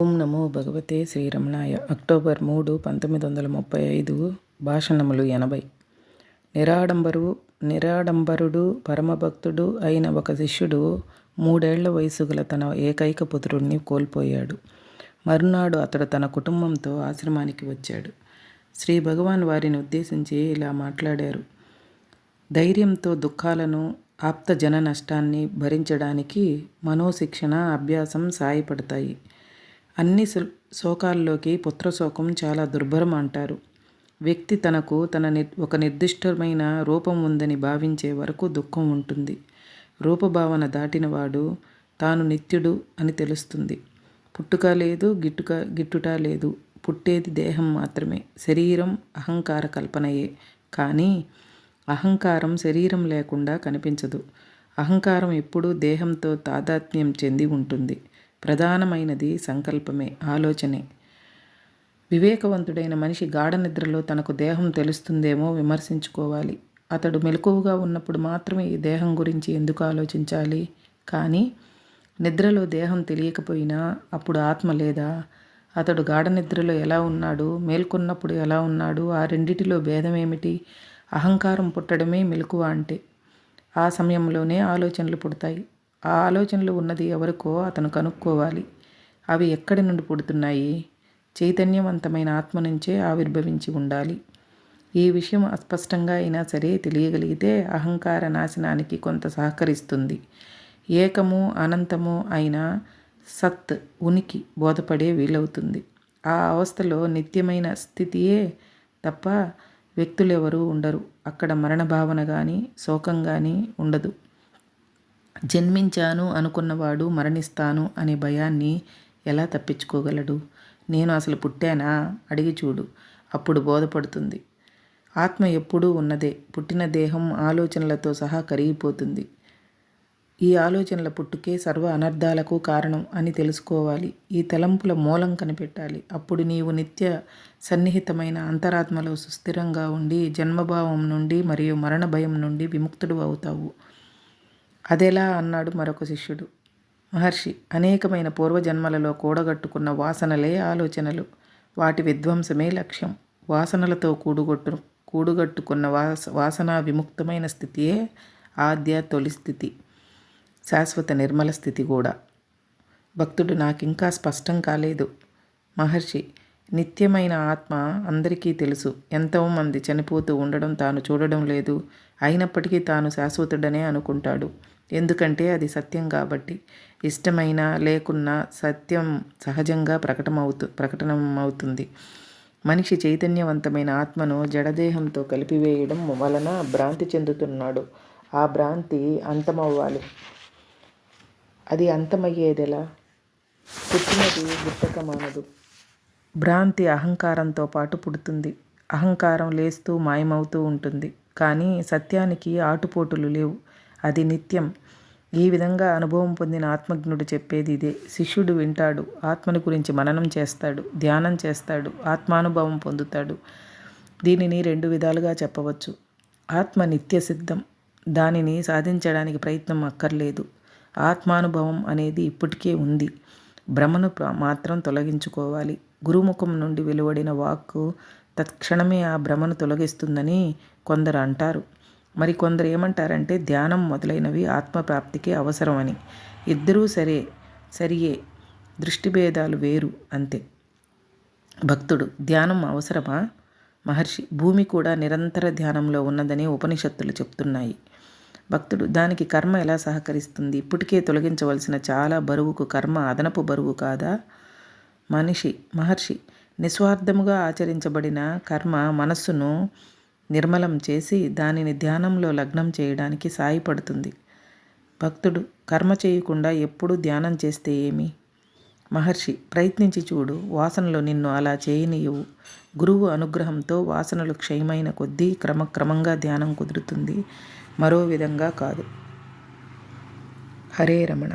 ఓం నమో భగవతే శ్రీరమణాయ. అక్టోబర్ 3, 1935. భాషణములు 80. నిరాడంబరుడు పరమభక్తుడు అయిన ఒక శిష్యుడు 3 ఏళ్ల వయసు గల తన ఏకైక పుత్రుడిని కోల్పోయాడు. మరునాడు అతడు తన కుటుంబంతో ఆశ్రమానికి వచ్చాడు. శ్రీ భగవాన్ వారిని ఉద్దేశించి ఇలా మాట్లాడారు. ధైర్యంతో దుఃఖాలను, ఆప్త జన నష్టాన్ని భరించడానికి మనోశిక్షణ, అభ్యాసం సాయపడతాయి. అన్ని శోకాల్లోకి పుత్రశోకం చాలా దుర్భరం అంటారు. వ్యక్తి తనకు ఒక నిర్దిష్టమైన రూపం ఉందని భావించే వరకు దుఃఖం ఉంటుంది. రూపభావన దాటినవాడు తాను నిత్యుడు అని తెలుస్తుంది. పుట్టుక లేదు, గిట్టుట లేదు. పుట్టేది దేహం మాత్రమే. శరీరం అహంకార కల్పనయే. కానీ అహంకారం శరీరం లేకుండా కనిపించదు. అహంకారం ఎప్పుడూ దేహంతో తాదాత్మ్యం చెంది ఉంటుంది. ప్రధానమైనది సంకల్పమే, ఆలోచనే. వివేకవంతుడైన మనిషి గాఢ నిద్రలో తనకు దేహం తెలుస్తుందేమో విమర్శించుకోవాలి. అతడు మెలకువగా ఉన్నప్పుడు మాత్రమే ఈ దేహం గురించి ఎందుకు ఆలోచించాలి? కానీ నిద్రలో దేహం తెలియకపోయినా అప్పుడు ఆత్మ లేదా? అతడు గాఢ నిద్రలో ఎలా ఉన్నాడు, మేల్కొన్నప్పుడు ఎలా ఉన్నాడు? ఆ రెండిటిలో భేదమేమిటి? అహంకారం పుట్టడమే మెలకువ అంటే. ఆ సమయంలోనే ఆలోచనలు పుడతాయి. ఆ ఆలోచనలు ఉన్నది ఎవరికో అతను కనుక్కోవాలి. అవి ఎక్కడి నుండి పుడుతున్నాయి? చైతన్యవంతమైన ఆత్మ నుంచే ఆవిర్భవించి ఉండాలి. ఈ విషయం అస్పష్టంగా అయినా సరే తెలియగలిగితే అహంకార నాశనానికి కొంత సహకరిస్తుంది. ఏకము అనంతము అయిన సత్ ఉనికి బోధపడే వీలవుతుంది. ఆ అవస్థలో నిత్యమైన స్థితియే తప్ప వ్యక్తులెవరూ ఉండరు. అక్కడ మరణ భావన కానీ, శోకం కానీ ఉండదు. జన్మించాను అనుకున్నవాడు మరణిస్తాను అనే భయాన్ని ఎలా తప్పించుకోగలడు? నేను అసలు పుట్టానా? అడిగి చూడు, అప్పుడు బోధపడుతుంది. ఆత్మ ఎప్పుడూ ఉన్నదే. పుట్టిన దేహం ఆలోచనలతో సహా కరిగిపోతుంది. ఈ ఆలోచనల పుట్టుకే సర్వ అనర్థాలకు కారణం అని తెలుసుకోవాలి. ఈ తలంపుల మూలం కనిపెట్టాలి. అప్పుడు నీవు నిత్య సన్నిహితమైన అంతరాత్మలో సుస్థిరంగా ఉండి జన్మభావం నుండి మరియు మరణ భయం నుండి విముక్తుడు అవుతావు. అదెలా? అన్నాడు మరొక శిష్యుడు. మహర్షి, అనేకమైన పూర్వజన్మలలో కూడగట్టుకున్న వాసనలే ఆలోచనలు. వాటి విధ్వంసమే లక్ష్యం. వాసనలతో కూడుగట్టుకున్న వాసనా విముక్తమైన స్థితియే ఆద్య తొలి స్థితి, శాశ్వత నిర్మల స్థితి కూడా. భక్తుడు, నాకింకా స్పష్టం కాలేదు. మహర్షి, నిత్యమైన ఆత్మ అందరికీ తెలుసు. ఎంతోమంది చనిపోతూ ఉండడం తాను చూడడం లేదు. అయినప్పటికీ తాను శాశ్వతుడనే అనుకుంటాడు. ఎందుకంటే అది సత్యం కాబట్టి. ఇష్టమైనా లేకున్నా సత్యం సహజంగా ప్రకటనమవుతుంది. మనిషి చైతన్యవంతమైన ఆత్మను జడదేహంతో కలిపివేయడం వలన భ్రాంతి చెందుతున్నాడు. ఆ భ్రాంతి అంతమవ్వాలి. అది అంతమయ్యేదెలా? పుట్టినది గుట్టక మానదు. భ్రాంతి అహంకారంతో పాటు పుడుతుంది. అహంకారం లేస్తూ మాయమవుతూ ఉంటుంది. కానీ సత్యానికి ఆటుపోటులు లేవు. అది నిత్యం. ఈ విధంగా అనుభవం పొందిన ఆత్మజ్ఞుడు చెప్పేది ఇదే. శిష్యుడు వింటాడు, ఆత్మని గురించి మననం చేస్తాడు, ధ్యానం చేస్తాడు, ఆత్మానుభవం పొందుతాడు. దీనిని 2 విధాలుగా చెప్పవచ్చు. ఆత్మ నిత్య సిద్ధం. దానిని సాధించడానికి ప్రయత్నం అక్కర్లేదు. ఆత్మానుభవం అనేది ఇప్పటికే ఉంది. భ్రమను మాత్రం తొలగించుకోవాలి. గురుముఖం నుండి వెలువడిన వాక్కు తత్క్షణమే ఆ భ్రమను తొలగిస్తుందని కొందరు అంటారు. మరి కొందరు ఏమంటారంటే ధ్యానం మొదలైనవి ఆత్మప్రాప్తికి అవసరమని. ఇద్దరూ సరియే, దృష్టిభేదాలు వేరు అంతే. భక్తుడు, ధ్యానం అవసరమా? మహర్షి, భూమి కూడా నిరంతర ధ్యానంలో ఉన్నదని ఉపనిషత్తులు చెప్తున్నాయి. భక్తుడు, దానికి కర్మ ఎలా సహకరిస్తుంది? ఇప్పటికే తొలగించవలసిన చాలా బరువుకు కర్మ అదనపు బరువు కాదా? మహర్షి, నిస్వార్థముగా ఆచరించబడిన కర్మ మనస్సును నిర్మలం చేసి దానిని ధ్యానంలో లగ్నం చేయడానికి సాయపడుతుంది. భక్తుడు, కర్మ చేయకుండా ఎప్పుడు ధ్యానం చేస్తే ఏమి? మహర్షి, ప్రయత్నించి చూడు. వాసనలు నిన్ను అలా చేయనీయవు. గురువు అనుగ్రహంతో వాసనలు క్షయమైన కొద్దీ క్రమక్రమంగా ధ్యానం కుదురుతుంది. మరో విధంగా కాదు. హరే రమణ.